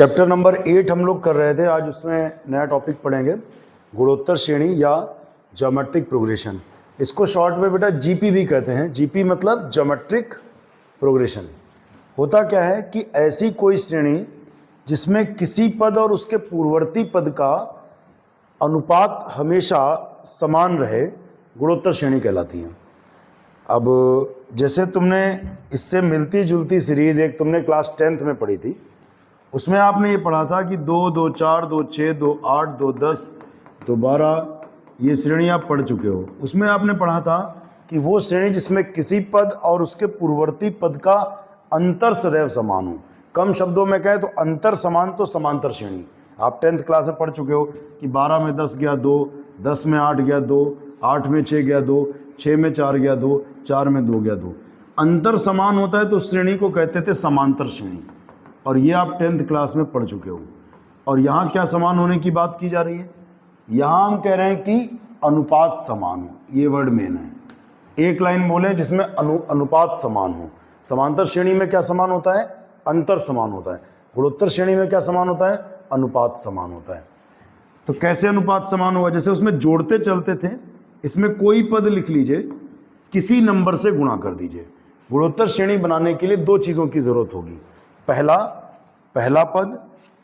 Chapter number 8 हम लोग कर रहे थे। आज उसमें नया टॉपिक पढ़ेंगे, गुणोत्तर श्रेणी या ज्योमेट्रिक प्रोग्रेशन। इसको शॉर्ट में बेटा जीपी भी कहते हैं। जीपी मतलब ज्योमेट्रिक प्रोग्रेशन। होता क्या है कि ऐसी कोई श्रेणी जिसमें किसी पद और उसके पूर्ववर्ती पद का अनुपात हमेशा समान रहे, गुणोत्तर श्रेणी कहलाती है। अब जैसे तुमने इससे मिलती जुलती सीरीज एक तुमने क्लास 10th में पढ़ी थी, उसमें आपने ये पढ़ा था कि 2, 2, 4, 2, 6, 2, 8, 2, 10, 2, 12 ये श्रेणी आप पढ़ चुके हो। उसमें आपने पढ़ा था कि वो श्रेणी जिसमें किसी पद और उसके पूर्ववर्ती पद का अंतर सदैव समान हो। कम शब्दों में कहे तो अंतर समान तो समांतर श्रेणी। आप 10th क्लास में पढ़ चुके हो कि 12 में 10 गया 2, 10 में 8 गया 2, 8 में 6 गया 2, 6 में 4 गया 2, 4 में 2 गया 2। अंतर समान होता है तो श्रेणी को कहते थे समांतर श्रेणी, और ये आप 10th क्लास में पढ़ चुके हो। और यहाँ क्या समान होने की बात की जा रही है? यहाँ हम कह रहे हैं कि अनुपात समान हो। ये वर्ड मेन है। एक लाइन बोले जिसमें अनुपात समान हो। समांतर श्रेणी में क्या समान होता है? अंतर समान होता है। गुणोत्तर श्रेणी में क्या समान होता है? अनुपात समान होता है। तो कैसे अनुपात समान होगा? जैसे उसमें जोड़ते चलते थे, इसमें कोई पद लिख लीजिए, किसी नंबर से गुणा कर दीजिए। गुणोत्तर श्रेणी बनाने के लिए दो चीज़ों की जरूरत होगी। पहला पद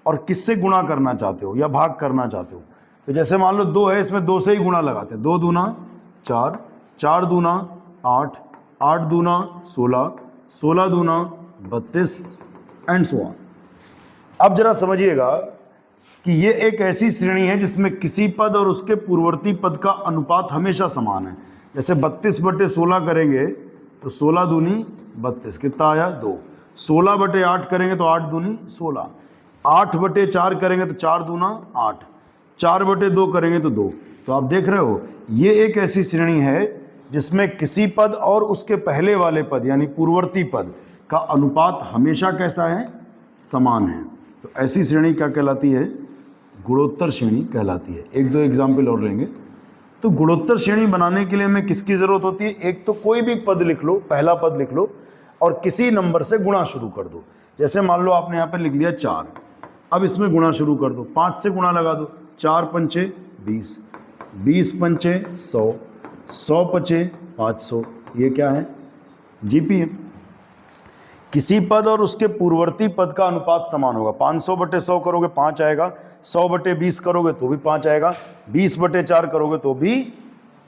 और किससे गुणा करना चाहते हो या भाग करना चाहते हो। तो जैसे मान लो 2 है, इसमें 2 से ही गुणा लगाते हैं। 2 दूना 4, 4 दूना 8, 8 दूना 16, 16 दूना 32 एंड सो ऑन। अब जरा समझिएगा कि ये एक ऐसी श्रेणी है जिसमें किसी पद और उसके पूर्ववर्ती पद का अनुपात हमेशा समान है। जैसे 32/16 करेंगे तो 16 दूनी 32, कितना आया? 2। 16/8 करेंगे तो 8 दूनी 16, 8/4 करेंगे तो 4 दूना 8, 4/2 करेंगे तो 2। तो आप देख रहे हो, ये एक ऐसी श्रेणी है जिसमें किसी पद और उसके पहले वाले पद यानी पूर्ववर्ती पद का अनुपात हमेशा कैसा है? समान है। तो ऐसी श्रेणी क्या कहलाती है? गुणोत्तर श्रेणी कहलाती है। एक दो एग्जाम्पल और लेंगे। तो गुणोत्तर श्रेणी बनाने के लिए हमें किसकी जरूरत होती है? एक तो कोई भी पद लिख लो, पहला पद लिख लो और किसी नंबर से गुणा शुरू कर दो। जैसे मान लो आपने यहाँ पे लिख लिया 4, अब इसमें गुणा शुरू कर दो। 5 से गुणा लगा दो। 4 पंचे 20, 20 पंचे 100, 100 पंचे 500। ये क्या है? जीपी है। किसी पद और उसके पूर्ववर्ती पद का अनुपात समान होगा। 500/100 करोगे 5 आएगा, 100/20 करोगे तो भी 5 आएगा, 20/4 करोगे तो भी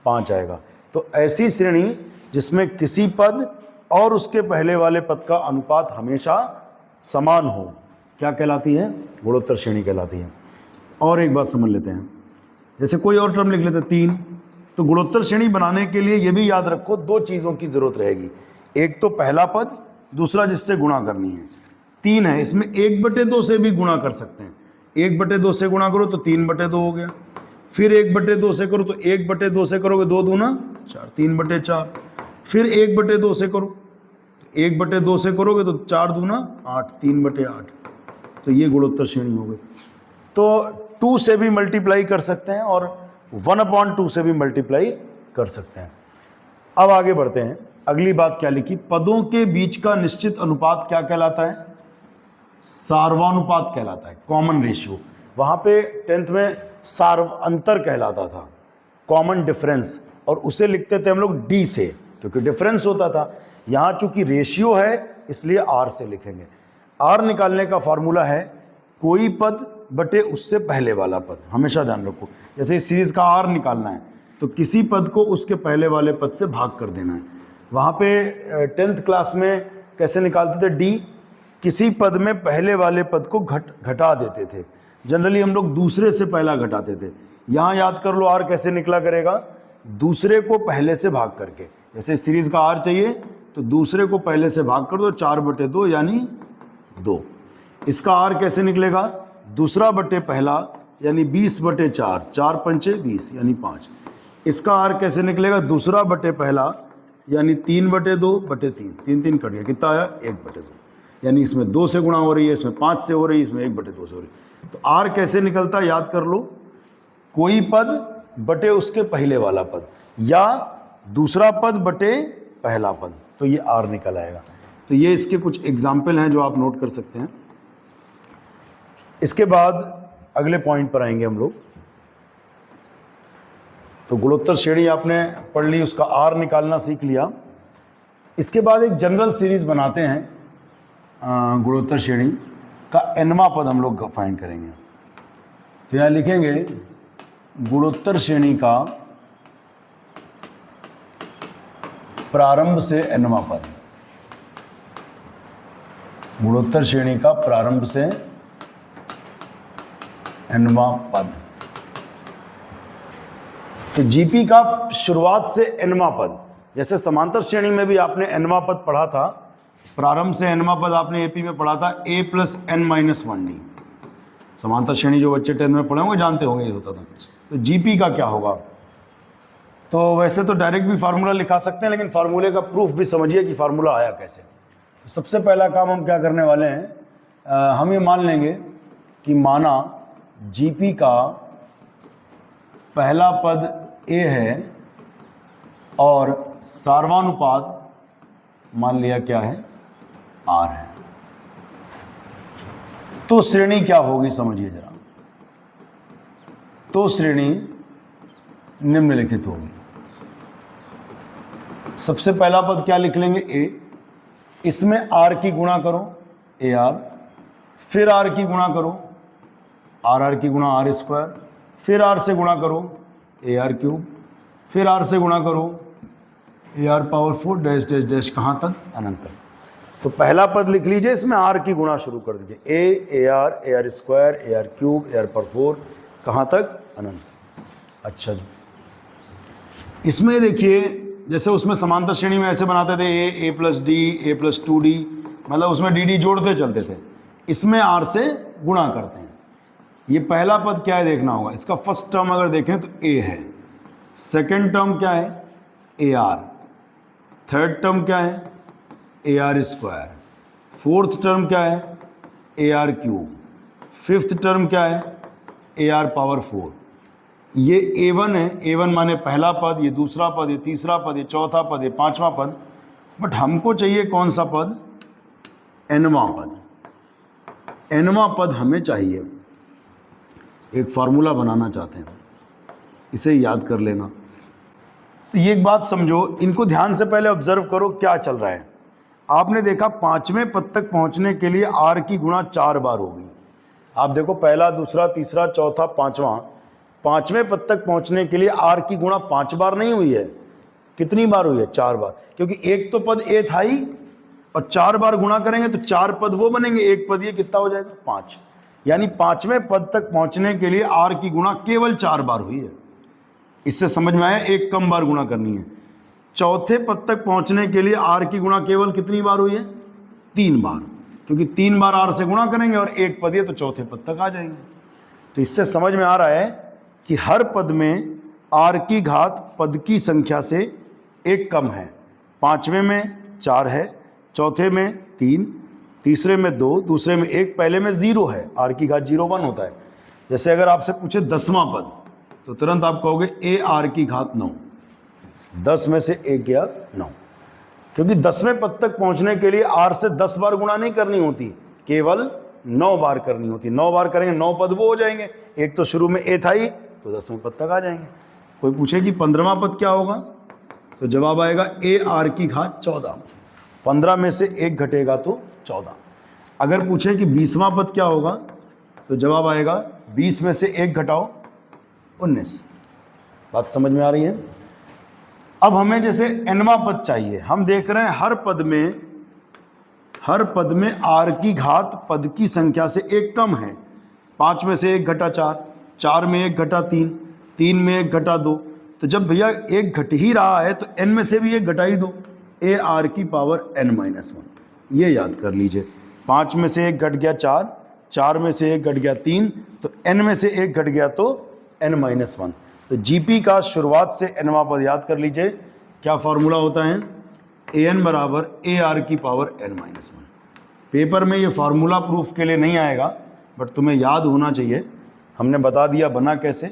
5 आएगा। तो ऐसी श्रेणी जिसमें किसी पद और उसके पहले वाले पद का अनुपात हमेशा समान हो क्या कहलाती है? गुणोत्तर श्रेणी कहलाती है। और एक बात समझ लेते हैं, जैसे कोई और टर्म लिख लेते हैं 3। तो गुणोत्तर श्रेणी बनाने के लिए ये भी याद रखो, दो चीज़ों की जरूरत रहेगी। एक तो पहला पद, दूसरा जिससे गुणा करनी है। 3 है, इसमें 1/2 से भी गुणा कर सकते हैं। 1/2 से गुणा करो तो 3/2 हो गया। फिर 1/2 से करो तो 1/2 से करोगे 2 दूना 4, 3/4। फिर 1/2 से करो, 1/2 से करोगे तो 4 दूना 8, 3/8। तो ये गुणोत्तर श्रेणी हो गई। तो 2 से भी मल्टीप्लाई कर सकते हैं और 1/2 से भी मल्टीप्लाई कर सकते हैं। अब आगे बढ़ते हैं। अगली बात क्या लिखी? पदों के बीच का निश्चित अनुपात क्या कहलाता है? सार्वानुपात कहलाता है, कॉमन रेशियो। वहां पे 10th में अंतर कहलाता था, कॉमन डिफरेंस, और उसे लिखते थे हम लोग डी से, क्योंकि डिफरेंस होता था। यहाँ चूंकि रेशियो है इसलिए आर से लिखेंगे। आर निकालने का फॉर्मूला है कोई पद बटे उससे पहले वाला पद। हमेशा ध्यान रखो, जैसे इस सीरीज का आर निकालना है तो किसी पद को उसके पहले वाले पद से भाग कर देना है। वहाँ पे 10th क्लास में कैसे निकालते थे? डी, किसी पद में पहले वाले पद को घटा देते थे। जनरली हम लोग दूसरे से पहला घटाते थे। यहाँ याद कर लो आर कैसे निकला करेगा? दूसरे को पहले से भाग करके। जैसे सीरीज का आर चाहिए तो दूसरे को पहले से भाग कर दो, 4/2 यानी 2। इसका आर कैसे निकलेगा? दूसरा बटे पहला यानी 20/4, 4 पंचे 20 यानी 5। इसका आर कैसे निकलेगा? दूसरा बटे पहला यानी 3/2/3, 3 कट गया, कितना आया? 1/2। यानी इसमें 2 से गुणा हो रही है, इसमें 5 से हो रही है, इसमें 1/2 से हो रही है। तो आर कैसे निकलता है? याद कर लो, कोई पद बटे उसके पहले वाला पद या दूसरा पद बटे पहला पद, तो ये आर निकल आएगा। तो ये इसके कुछ एग्जाम्पल हैं जो आप नोट कर सकते हैं। इसके बाद अगले पॉइंट पर आएंगे हम लोग। तो गुणोत्तर श्रेणी आपने पढ़ ली, उसका आर निकालना सीख लिया। इसके बाद एक जनरल सीरीज बनाते हैं गुणोत्तर श्रेणी का nवां पद हम लोग फाइंड करेंगे। तो यहाँ लिखेंगे गुणोत्तर श्रेणी का प्रारंभ से nवां पद, गुणोत्तर श्रेणी का प्रारंभ से nवां पद। तो जीपी का शुरुआत से nवां पद, जैसे समांतर श्रेणी में भी आपने nवां पद पढ़ा था, प्रारंभ से nवां पद आपने एपी में पढ़ा था a + n-1d। समांतर श्रेणी जो बच्चे 10th में पढ़े होंगे जानते होंगे ये होता था। तो जीपी का क्या होगा? तो वैसे तो डायरेक्ट भी फार्मूला लिखा सकते हैं, लेकिन फार्मूले का प्रूफ भी समझिए कि फार्मूला आया कैसे। तो सबसे पहला काम हम क्या करने वाले हैं, हम ये मान लेंगे कि माना जीपी का पहला पद a है और सार्वनुपात मान लिया क्या है, r है। तो श्रेणी क्या होगी समझिए जरा। तो श्रेणी निम्नलिखित होगी। सबसे पहला पद क्या लिख लेंगे, a, इसमें r की गुणा करो ar, फिर r की गुणा करो r की गुणा r², फिर r से गुणा करो ar³, फिर r से गुणा करो ar⁴ डैश डैश डैश कहाँ तक, अनंत तक। तो पहला पद लिख लीजिए, इसमें r की गुणा शुरू कर दीजिए, a, ar, ar² ar³ ar⁴ कहाँ तक, अनंत। अच्छा जी, इसमें देखिए जैसे उसमें समांतर श्रेणी में ऐसे बनाते थे a + d a + 2d, मतलब उसमें dd जोड़ते चलते थे। इसमें r से गुणा करते हैं। ये पहला पद क्या है देखना होगा। इसका फर्स्ट टर्म अगर देखें तो a है, सेकंड टर्म क्या है ar, थर्ड टर्म क्या है ar², फोर्थ टर्म क्या है ar³, फिफ्थ टर्म क्या है ar⁴। ये a1 है, a1 माने पहला पद, ये दूसरा पद, ये तीसरा पद, ये चौथा पद, ये पांचवा पद। बट हमको चाहिए कौन सा पद, nवां पद। nवां पद हमें चाहिए। एक फार्मूला बनाना चाहते हैं, इसे याद कर लेना। तो ये एक बात समझो, इनको ध्यान से पहले ऑब्जर्व करो क्या चल रहा है। आपने देखा पांचवें पद तक पहुंचने के लिए r की गुणा 4 बार होगी। आप देखो पहला, दूसरा, तीसरा, चौथा, पांचवा, पांचवें पद तक पहुंचने के लिए r की गुणा 5 बार नहीं हुई है। कितनी बार हुई है, 4 बार, क्योंकि एक तो पद a था ही और 4 बार गुणा करेंगे तो 4 पद वो बनेंगे, एक पद ये, कितना हो जाएगा 5। यानी पांचवें पद तक पहुंचने के लिए r की गुणा केवल 4 बार हुई है। इससे समझ में आया, एक कम बार गुणा करनी है। चौथे पद तक पहुंचने के लिए r की गुणा केवल कितनी बार हुई है, 3 बार, क्योंकि 3 बार r से गुणा करेंगे और एक पद ये, तो चौथे पद तक आ जाएंगे। तो इससे समझ में आ रहा है कि हर पद में r की घात पद की संख्या से एक कम है। पांचवें में 4 है, चौथे में 3, तीसरे में 2, दूसरे में 1, पहले में 0 है। r की घात 0 1 होता है। जैसे अगर आपसे पूछे 10वां पद, तो तुरंत आप कहोगे ar की घात 9, 10 में से 1 गया 9, क्योंकि 10वें पद तक पहुंचने के लिए r से 10 बार गुणा नहीं करनी होती, केवल 9 बार करनी होती। 9 बार करेंगे 9 पद वो हो जाएंगे। एक तो शुरू में a था ही, तो 10वें पद तक आ जाएंगे। कोई पूछे कि 15वां पद क्या होगा, तो जवाब आएगा ar की घात 14, 15 में से 1 घटेगा तो 14। अगर पूछे कि 20वां पद क्या होगा, तो जवाब आएगा 20 में से 1 घटाओ 19। बात समझ में आ रही है। अब हमें जैसे nवां पद चाहिए, हम देख रहे हैं हर पद में r की घात पद की संख्या से एक कम है। 5 में से 1 घटा 4, 4 में 1 घटा 3, 3 में 1 घटा 2। तो जब भैया 1 घट ही रहा है तो n में से भी 1 घटा ही दो, ar की पावर n-1। ये याद कर लीजिए। 5 में से 1 घट गया 4, 4 में से 1 घट गया 3, तो n में से 1 घट गया तो n-1। तो जीपी का शुरुआत से nवां पद याद कर लीजिए। क्या फॉर्मूला होता है, an बराबर ar की पावर n-1। पेपर में ये फार्मूला प्रूफ के लिए नहीं आएगा, बट तुम्हें याद होना चाहिए। हमने बता दिया बना कैसे।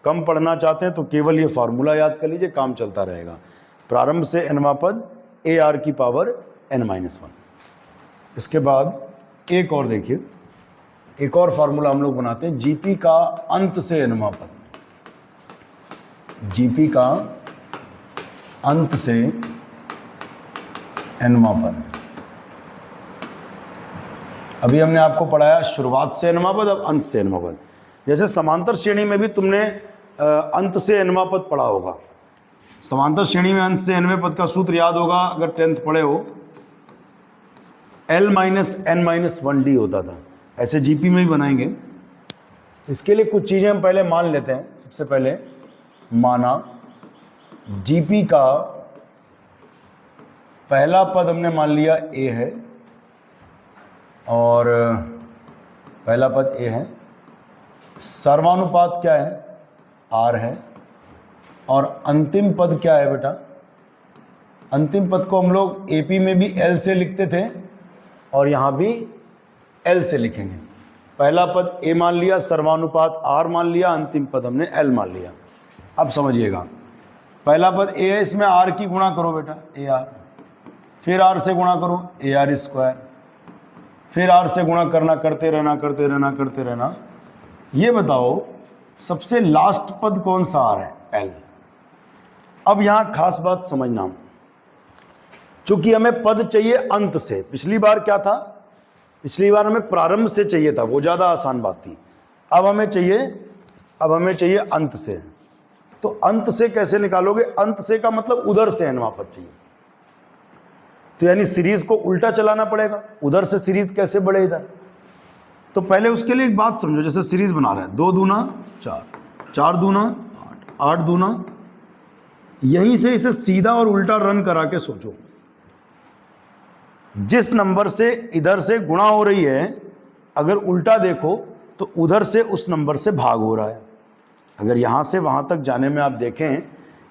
कम पढ़ना चाहते हैं तो केवल ये फार्मूला याद कर लीजिए, काम चलता रहेगा। प्रारंभ से nवां पद ar की पावर n-1। इसके बाद एक और देखिए, एक और फार्मूला हम लोग बनाते हैं, जीपी का अंत से nवां पद, जीपी का अंत से nवां पद। अभी हमने आपको पढ़ाया शुरुआत से nवां पद, अब अंत से nवां पद। जैसे समांतर श्रेणी में भी तुमने अंत से nवां पद पढ़ा होगा। समांतर श्रेणी में अंत से nवें पद का सूत्र याद होगा, अगर 10th पढ़े हो, L minus N minus 1D होता था। ऐसे जीपी में ही बनाएंगे। इसके लिए कुछ चीज़ें हम पहले मान लेते हैं। सबसे पहले माना जीपी का पहला पद हमने मान लिया A है, और पहला पद A है, सर्वानुपात क्या है, R है, और अंतिम पद क्या है बेटा, अंतिम पद को हम लोग एपी में भी L से लिखते थे और यहाँ भी L से लिखेंगे। पहला पद A मान लिया, सर्वानुपात R मान लिया, अंतिम पद हमने L मान लिया। अब समझिएगा, पहला पद A है, इसमें R की गुणा करो बेटा, AR, फिर R से गुणा करो, AR स्क्वायर, फिर R से गुणा करना, करते रहना करते रहना करते रहना। ये बताओ सबसे लास्ट पद कौन सा आ रहा है, L। अब यहाँ खास बात समझना, चूंकि हमें पद चाहिए अंत से। पिछली बार क्या था, पिछली बार हमें प्रारंभ से चाहिए था, वो ज़्यादा आसान बात थी। अब हमें चाहिए अंत से। तो अंत से कैसे निकालोगे, अंत से का मतलब उधर से nवां पद चाहिए। तो यानी सीरीज को उल्टा चलाना पड़ेगा, उधर से सीरीज कैसे बढ़े इधर। तो पहले उसके लिए एक बात समझो, जैसे सीरीज बना रहे हैं, 2 दूना 4, 4 दूना 8, 8 दूना, यहीं से इसे सीधा और उल्टा रन करा के सोचो। जिस नंबर से इधर से गुणा हो रही है, अगर उल्टा देखो तो उधर से उस नंबर से भाग हो रहा है। अगर यहाँ से वहाँ तक जाने में आप देखें,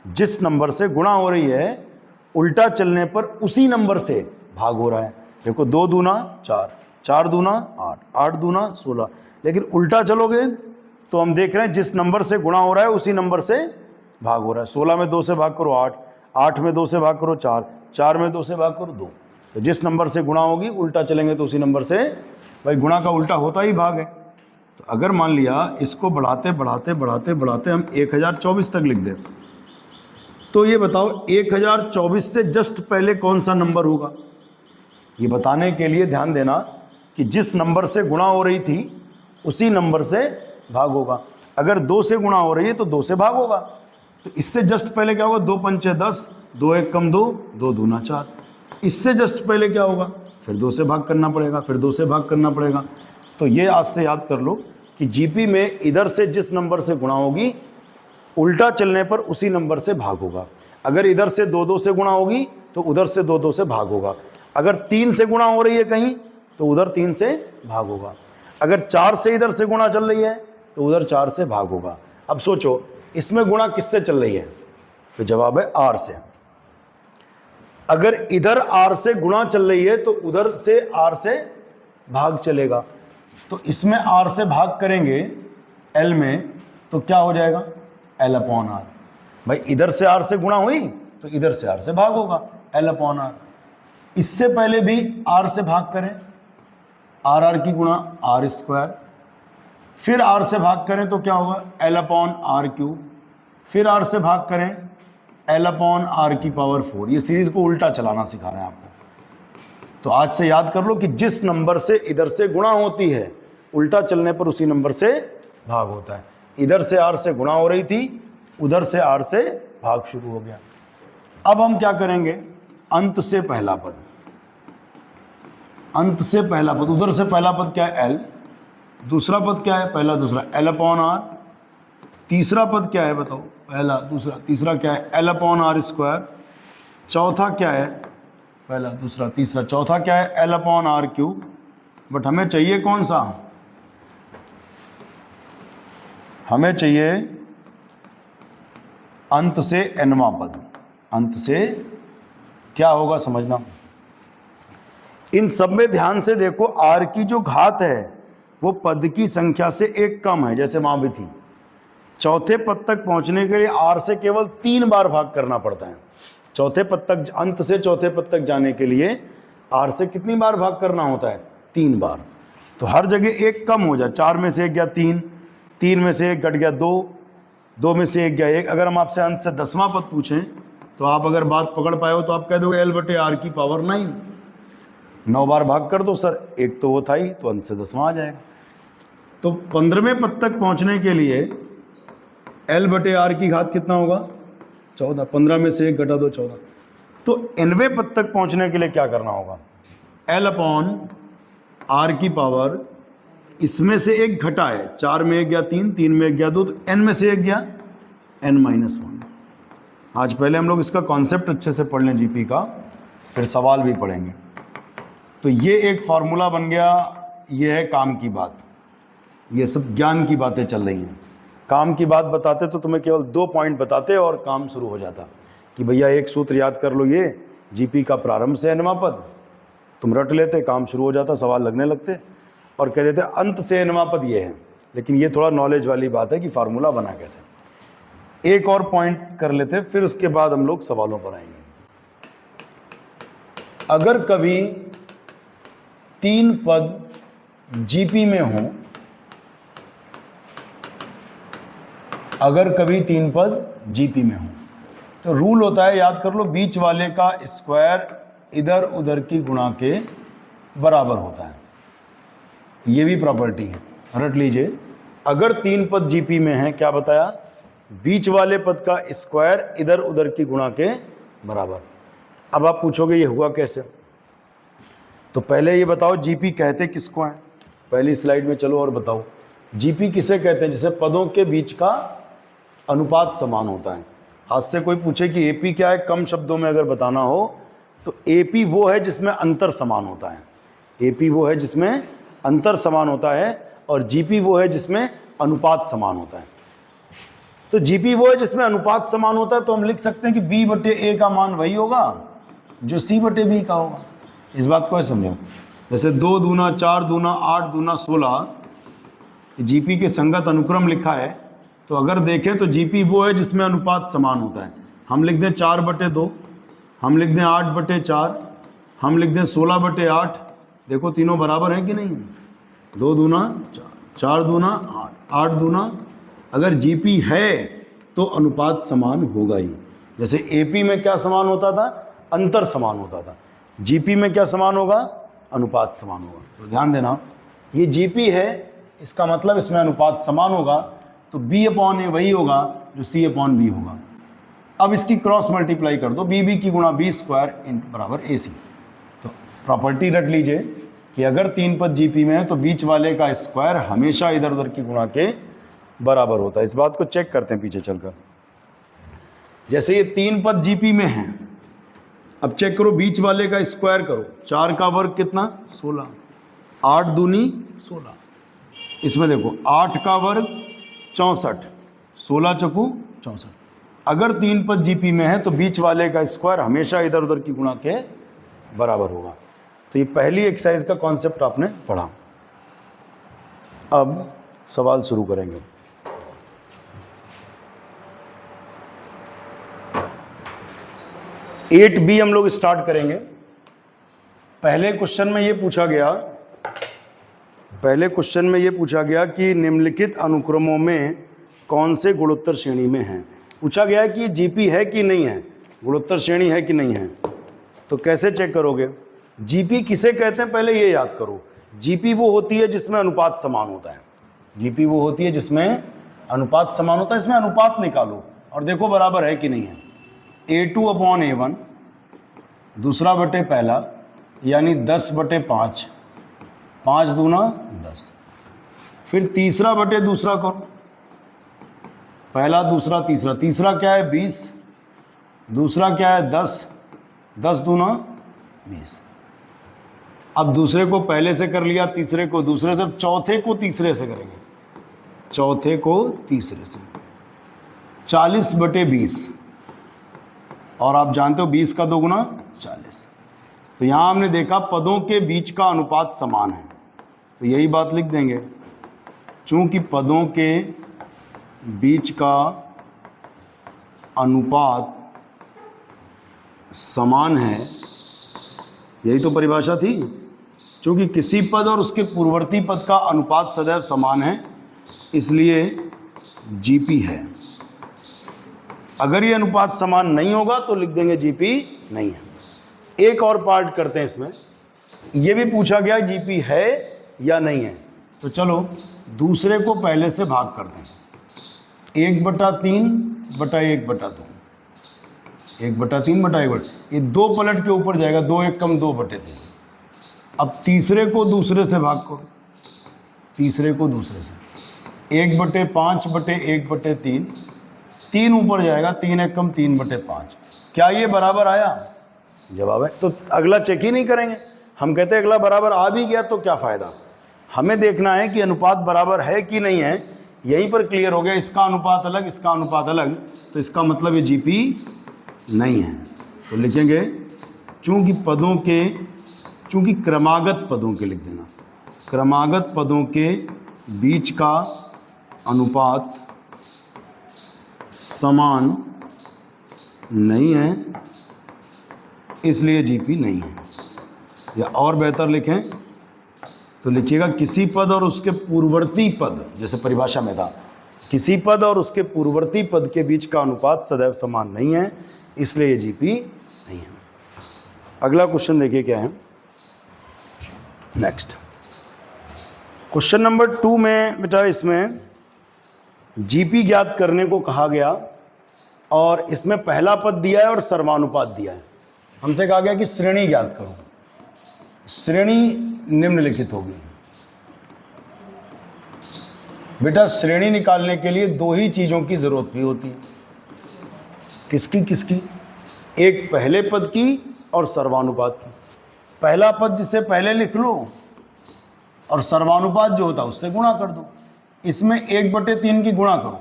जिस नंबर से गुणा हो रही है, उल्टा चलने पर उसी नंबर से भाग हो रहा है। देखो 2 दूना 4, 4 दूना 8, 8 दूना 16, लेकिन उल्टा चलोगे तो हम देख रहे हैं जिस नंबर से गुणा हो रहा है उसी नंबर से भाग हो रहा है। 16 में 2 से भाग करो 8, 8 में 2 से भाग करो 4, 4 में 2 से भाग करो 2। तो जिस नंबर से गुणा होगी उल्टा चलेंगे तो उसी नंबर से, भाई गुणा का उल्टा होता ही भाग है। तो अगर मान लिया इसको बढ़ाते बढ़ाते बढ़ाते बढ़ाते हम 1024 तक लिख दें, तो ये बताओ 1024 से जस्ट पहले कौन सा नंबर होगा। ये बताने के लिए ध्यान देना कि जिस नंबर से गुणा हो रही थी उसी नंबर से भाग होगा। अगर 2 से गुणा हो रही है तो 2 से भाग होगा। तो इससे जस्ट पहले क्या होगा, 2 पंचे 10, 2 1 कम 2, 2 दूना 4। इससे जस्ट पहले क्या होगा, फिर 2 से भाग करना पड़ेगा, फिर 2 से भाग करना पड़ेगा। तो ये आज से याद कर लो कि जीपी में इधर से जिस नंबर से गुणा होगी, उल्टा चलने पर उसी नंबर से भाग होगा। अगर इधर से 2 2 से गुणा होगी तो उधर से 2 2 से भाग होगा। अगर 3 से गुणा हो रही है कहीं तो उधर 3 से भाग होगा। अगर 4 से इधर से गुणा चल रही है तो उधर 4 से भाग होगा। अब सोचो इसमें गुणा किससे चल रही है, तो जवाब है R से। अगर इधर R से गुणा चल रही है तो उधर से R से भाग चलेगा। तो इसमें R से भाग करेंगे L में तो क्या हो जाएगा, L अपॉन R। भाई इधर से R से गुणा हुई तो इधर से R से भाग होगा, L अपॉन R। इससे पहले भी R से भाग करें, R की गुणा R स्क्वायर, फिर R से भाग करें तो क्या होगा, L अपॉन R क्यूब, फिर R से भाग करें L अपॉन R की पावर 4। ये सीरीज को उल्टा चलाना सिखा रहे हैं आपको। तो आज से याद कर लो कि जिस नंबर से इधर से गुणा होती है, उल्टा चलने पर उसी नंबर से भाग होता है। इधर से R से गुणा हो रही थी, उधर से R से भाग शुरू हो गया। अब हम क्या करेंगे, अंत से पहला पद, अंत से पहला पद, उधर से पहला पद क्या है L, दूसरा पद क्या है, पहला दूसरा L अपॉन R, तीसरा पद क्या है बताओ, पहला दूसरा, तीसरा क्या है L अपॉन R स्क्वायर, चौथा क्या है, पहला दूसरा तीसरा, चौथा क्या है L upon R cube. But हमें चाहिए कौन सा, हमें चाहिए अंत से nवां पद। अंत से क्या होगा समझना। इन सब में ध्यान से देखो, R की जो घात है वो पद की संख्या से 1 कम है, जैसे वहां भी थी। चौथे पद तक पहुंचने के लिए R से केवल 3 बार भाग करना पड़ता है। चौथे पद तक, अंत से चौथे पद तक जाने के लिए R से कितनी बार भाग करना होता है, 3 बार। तो हर जगह एक कम हो जाए, 4 में से 1 गया 3, 3 में से 1 घट गया 2, 2 में से 1 गया 1। अगर हम आपसे अंत से 10वां पद पूछें तो आप अगर बात पकड़ पाए हो तो आप कह दोगे L/R की पावर 9। 9 बार भाग कर दो सर, एक तो वो था ही, तो अंत से 10वां आ जाएगा। तो 15वें पद तक पहुंचने के लिए L/R की घात कितना होगा? 14। 15 में से 1 घटा दो 14। तो 9वें पद तक पहुंचने के लिए क्या करना होगा? L/R की पावर, इसमें से 1 घटा है, 4 में 1 गया 3, 3 में 1 गया 2, तो n में से 1 गया n-1। आज पहले हम लोग इसका कॉन्सेप्ट अच्छे से पढ़ लें जीपी का, फिर सवाल भी पढ़ेंगे। तो ये एक फार्मूला बन गया, ये है काम की बात। ये सब ज्ञान की बातें चल रही हैं। काम की बात बताते तो तुम्हें केवल 2 पॉइंट बताते और काम शुरू हो जाता कि भैया एक सूत्र याद कर लो, ये जीपी का प्रारंभ से nवां पद, तुम रट लेते, काम शुरू हो जाता, सवाल लगने लगते और कह देते अंत से nवां पद ये है। लेकिन ये थोड़ा नॉलेज वाली बात है कि फार्मूला बना कैसे। एक और पॉइंट कर लेते, फिर उसके बाद हम लोग सवालों पर आएंगे। अगर कभी 3 पद जीपी में हो, अगर कभी 3 पद जीपी में हो तो रूल होता है, याद कर लो, बीच वाले का स्क्वायर इधर उधर की गुणा के बराबर होता है। ये भी प्रॉपर्टी है, रट लीजिए। अगर 3 पद जीपी में है, क्या बताया? बीच वाले पद का स्क्वायर इधर उधर की गुणा के बराबर। अब आप पूछोगे ये हुआ कैसे? तो पहले ये बताओ जीपी कहते किसको हैं? पहली स्लाइड में चलो और बताओ जीपी किसे कहते हैं? जिसे पदों के बीच का अनुपात समान होता है। आज से कोई पूछे कि एपी क्या है, कम शब्दों में अगर बताना हो तो एपी वो है जिसमें अंतर समान होता है। एपी वो है जिसमें अंतर समान होता है और जीपी वो है जिसमें अनुपात समान होता है। तो जीपी वो है जिसमें अनुपात समान होता है, तो हम लिख सकते हैं कि B/A का मान वही होगा जो C/B का होगा। इस बात को समझो। जैसे 2 दूना 4 दूना 8 दूना 16 जीपी के संगत अनुक्रम लिखा है, तो अगर देखें तो जीपी वो है जिसमें अनुपात समान होता है। हम लिख दें 4/2, हम लिख दें 8/4, हम लिख दें 16/8। देखो तीनों बराबर हैं कि नहीं? 2 दूना 4 दूना 8 दूना। अगर जीपी है तो अनुपात समान होगा ही। जैसे एपी में क्या समान होता था? अंतर समान होता था। जीपी में क्या समान होगा? अनुपात समान होगा। तो ध्यान देना, ये जीपी है, इसका मतलब इसमें अनुपात समान होगा, तो B/A वही होगा जो C/B होगा। अब इसकी क्रॉस मल्टीप्लाई कर दो, BB की गुणा B² बराबर AC। तो प्रॉपर्टी रट लीजिए कि अगर 3 पद जीपी में है तो बीच वाले का स्क्वायर हमेशा इधर उधर की गुणा के बराबर होता है। इस बात को चेक करते हैं पीछे चलकर। जैसे ये 3 पद जीपी में है, अब चेक करो बीच वाले का स्क्वायर करो। 4 का वर्ग कितना? 16। 8 दूनी 16। इसमें देखो 8 का वर्ग 64, 16 चौकू 64। अगर 3 पद जीपी में है तो बीच वाले का स्क्वायर हमेशा इधर उधर की गुणा के बराबर होगा। तो ये पहली एक्सरसाइज का कॉन्सेप्ट आपने पढ़ा। अब सवाल शुरू करेंगे। एट बी हम लोग स्टार्ट करेंगे। पहले क्वेश्चन में ये पूछा गया कि निम्नलिखित अनुक्रमों में कौन से गुणोत्तर श्रेणी में है। पूछा गया है कि ये जीपी है कि नहीं है, गुणोत्तर श्रेणी है कि नहीं है। तो कैसे चेक करोगे? जीपी किसे कहते हैं पहले ये याद करो। जीपी वो होती है जिसमें अनुपात समान होता है। जीपी वो होती है जिसमें अनुपात समान होता है। इसमें अनुपात निकालो और देखो बराबर है कि नहीं है। A2/A1 दूसरा बटे पहला, यानी 10/5, 5 दूना 10। फिर तीसरा बटे दूसरा करो, पहला दूसरा तीसरा। तीसरा क्या है? 20। दूसरा क्या है? 10। 10 दूना 20। अब दूसरे को पहले से कर लिया, तीसरे को दूसरे से, चौथे को तीसरे से करेंगे। चौथे को तीसरे से 40/20। और आप जानते हो 20 का 2 गुना 40। तो यहाँ हमने देखा पदों के बीच का अनुपात समान है, तो यही बात लिख देंगे। चूंकि पदों के बीच का अनुपात समान है, यही तो परिभाषा थी। क्योंकि किसी पद और उसके पूर्ववर्ती पद का अनुपात सदैव समान है, इसलिए जीपी है। अगर ये अनुपात समान नहीं होगा तो लिख देंगे जीपी नहीं है। एक और पार्ट करते हैं इसमें, ये भी पूछा गया जीपी है या नहीं है, तो चलो दूसरे को पहले से भाग करते हैं। 1/3/1/2, 1/3/1, ये 2 पलट के ऊपर जाएगा, 2 1 कम 2/3। अब तीसरे को दूसरे से भाग करो, तीसरे को दूसरे से 1/5/1/3, 3 ऊपर जाएगा, 3 1 कम 3/5। क्या ये बराबर आया? जवाब है। तो अगला चेक ही नहीं करेंगे, हम कहते हैं अगला बराबर आ भी गया तो क्या फ़ायदा। हमें देखना है कि अनुपात बराबर है कि नहीं है, यहीं पर क्लियर हो गया। इसका अनुपात अलग, इसका अनुपात अलग, तो इसका मतलब ये जीपी नहीं है। तो लिखेंगे चूंकि क्रमागत पदों के, लिख देना क्रमागत पदों के बीच का अनुपात समान नहीं है, इसलिए जीपी नहीं है। या और बेहतर लिखें तो लिखिएगा किसी पद और उसके पूर्ववर्ती पद, जैसे परिभाषा में था, किसी पद और उसके पूर्ववर्ती पद के बीच का अनुपात सदैव समान नहीं है, इसलिए ये जीपी नहीं है। अगला क्वेश्चन देखिए क्या है। नेक्स्ट क्वेश्चन नंबर 2 में बेटा इसमें जीपी ज्ञात करने को कहा गया और इसमें पहला पद दिया है और सर्वानुपात दिया है। हमसे कहा गया कि श्रेणी ज्ञात करो। श्रेणी निम्नलिखित होगी। बेटा श्रेणी निकालने के लिए 2 ही चीज़ों की ज़रूरत भी होती है। किसकी किसकी? एक पहले पद की और सर्वानुपात की। पहला पद जिसे पहले लिख लो और सर्वानुपात जो होता है उससे गुणा कर दो। इसमें 1/3 की गुणा करो,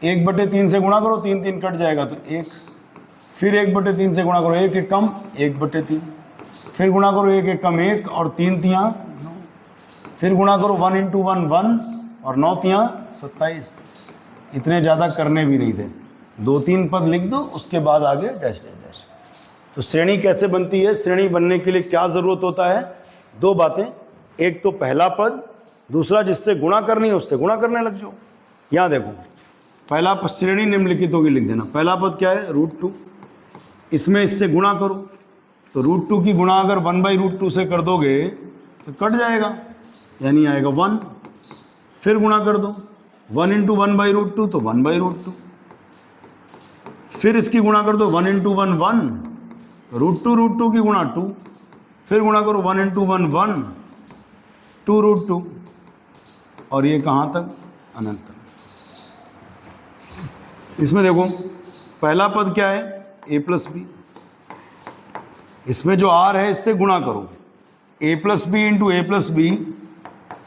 1/3 से गुणा करो, 3 3 कट जाएगा तो 1, फिर 1/3 से गुणा करो, 1 1 कम 1/3, फिर गुणा करो 1 1 कम 1 और 3 3 9, फिर गुणा करो 1 × 1 1 और 9 3 27। इतने ज़्यादा करने भी नहीं थे, 2-3 पद लिख दो, उसके बाद आगे डैश डैश डैश। तो श्रेणी कैसे बनती है? श्रेणी बनने के लिए क्या ज़रूरत होता है? 2 बातें, एक तो पहला पद, दूसरा जिससे गुणा करनी है उससे गुणा करने लग जाओ। यहाँ देखो पहला पद श्रेणी निम्नलिखित होगी, लिख देना। पहला पद क्या है? √2। इसमें इससे गुणा करो तो √2 की गुणा अगर 1/√2 से कर दोगे तो कट जाएगा, यानी आएगा 1। फिर गुणा कर दो 1 × 1/√2 तो 1/√2। फिर इसकी गुणा कर दो 1 × 1 1, √2 की गुणा 2। फिर गुणा करो 1 × 1 1, 2√2। और ये कहाँ तक? अनंत तक। इसमें देखो पहला पद क्या है? a+b। इसमें जो r है इससे गुणा करो, a+b × a+b,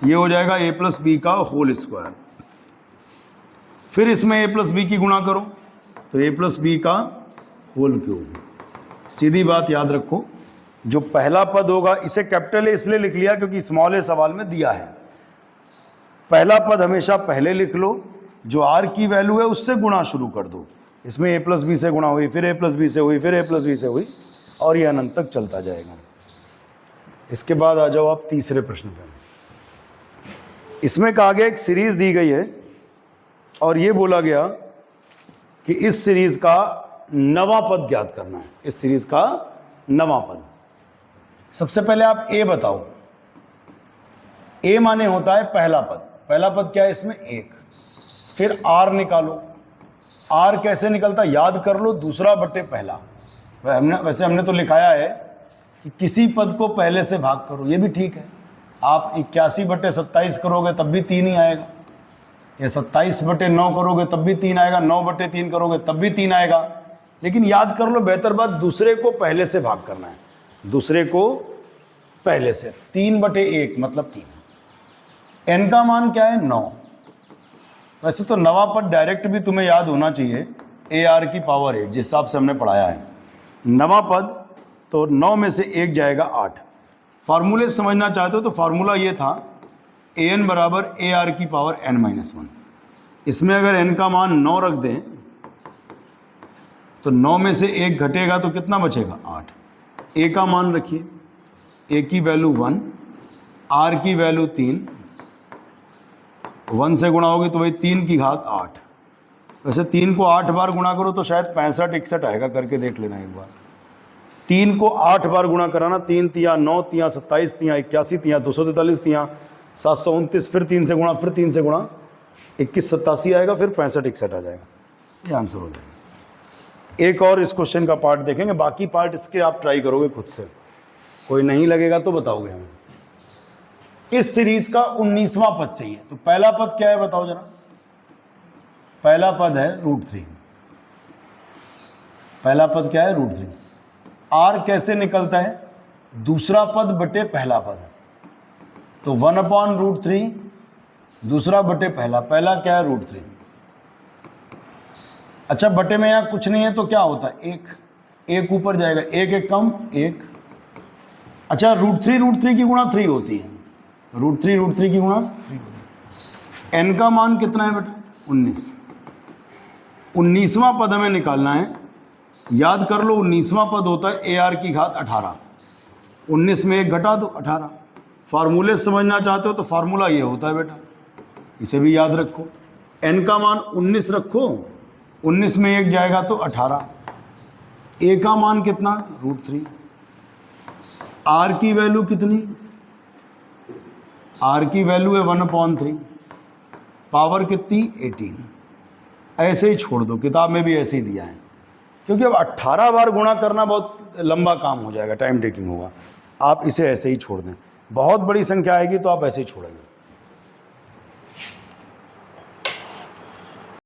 ये हो जाएगा a+b का होल स्क्वायर। फिर इसमें a+b की गुणा करो तो a+b का होल क्यूब। सीधी बात याद रखो, जो पहला पद होगा, इसे कैपिटल ए इसलिए लिख लिया क्योंकि स्मॉल ए सवाल में दिया है। पहला पद हमेशा पहले लिख लो, जो r की वैल्यू है उससे गुणा शुरू कर दो। इसमें a+b से गुणा हुई, फिर a+b से हुई, फिर a+b से हुई, और ये अनंत तक चलता जाएगा। इसके बाद आ जाओ आप तीसरे प्रश्न पर। इसमें कहा गया एक सीरीज दी गई है और ये बोला गया कि इस सीरीज का नवां पद ज्ञात करना है। इस सीरीज का नवां पद। सबसे पहले आप a बताओ। a माने होता है पहला पद। पहला पद क्या है इसमें? 1। फिर r निकालो। r कैसे निकलता? याद कर लो, दूसरा बटे पहला। वैसे हमने तो लिखाया है कि किसी पद को पहले से भाग करो, ये भी ठीक है। आप 81/27 करोगे तब भी 3 ही आएगा, या 27/9 करोगे तब भी 3 आएगा, 9/3 करोगे तब भी 3 आएगा। लेकिन याद कर लो, बेहतर बात दूसरे को पहले से भाग करना है। दूसरे को पहले से 3/1 मतलब 3। n का मान क्या है? 9। वैसे तो नवा पद डायरेक्ट भी तुम्हें याद होना चाहिए, ar⁸ जिस हिसाब से हमने पढ़ाया है। नवा पद तो 9 में से 1 जाएगा 8। फार्मूले समझना चाहते हो तो फार्मूला ये था, an = ar⁴n-1। इसमें अगर n का मान 9 रख दें तो 9 में से 1 घटेगा तो कितना बचेगा? 8। a का मान रखिए, a की वैल्यू 1, आर की वैल्यू 3, 1 से गुणा होगी तो भाई 3 की घात 8। वैसे 3 को 8 बार गुणा करो तो शायद 65-61 आएगा, करके देख लेना एक बार। 3 को 8 बार गुणा कराना, 3 तिया 9, तिया 27, तिया 81, तिया 243, तिया 729, फिर 3 से गुणा, फिर 3 से गुणा, 2187 आएगा, फिर 65-61 आ जाएगा। ये आंसर हो जाएगा। एक और इस क्वेश्चन का पार्ट देखेंगे, बाकी पार्ट इसके आप ट्राई करोगे खुद से, कोई नहीं लगेगा तो बताओगे हमें। इस सीरीज का 19वां पद चाहिए, तो पहला पद क्या है बताओ जरा। पहला पद है √3। पहला पद क्या है? √3। आर कैसे निकलता है? दूसरा पद बटे पहला पद, तो 1/√3 दूसरा बटे पहला, पहला क्या है? √3। अच्छा बटे में यहाँ कुछ नहीं है तो क्या होता है? एक ऊपर जाएगा, एक कम, एक। अच्छा √3 की गुणा 3 होती है, √3 की गुणा 3 होती है। एन का मान कितना है बेटा? 19। 19वां पद हमें निकालना है। याद कर लो 19वां पद होता है AR की घात 18। 19 में 1 घटा दो, 18। फार्मूले समझना चाहते हो तो फार्मूला ये होता है बेटा, इसे भी याद रखो। n का मान 19 रखो, 19 में 1 जाएगा तो 18। a का मान कितना? √3। r की वैल्यू कितनी? r की वैल्यू है 1/3। पावर कितनी? 18। ऐसे ही छोड़ दो, किताब में भी ऐसे ही दिया है, क्योंकि अब 18 बार गुणा करना बहुत लंबा काम हो जाएगा, टाइम टेकिंग होगा। आप इसे ऐसे ही छोड़ दें। बहुत बड़ी संख्या आएगी तो आप ऐसे ही छोड़ेंगे।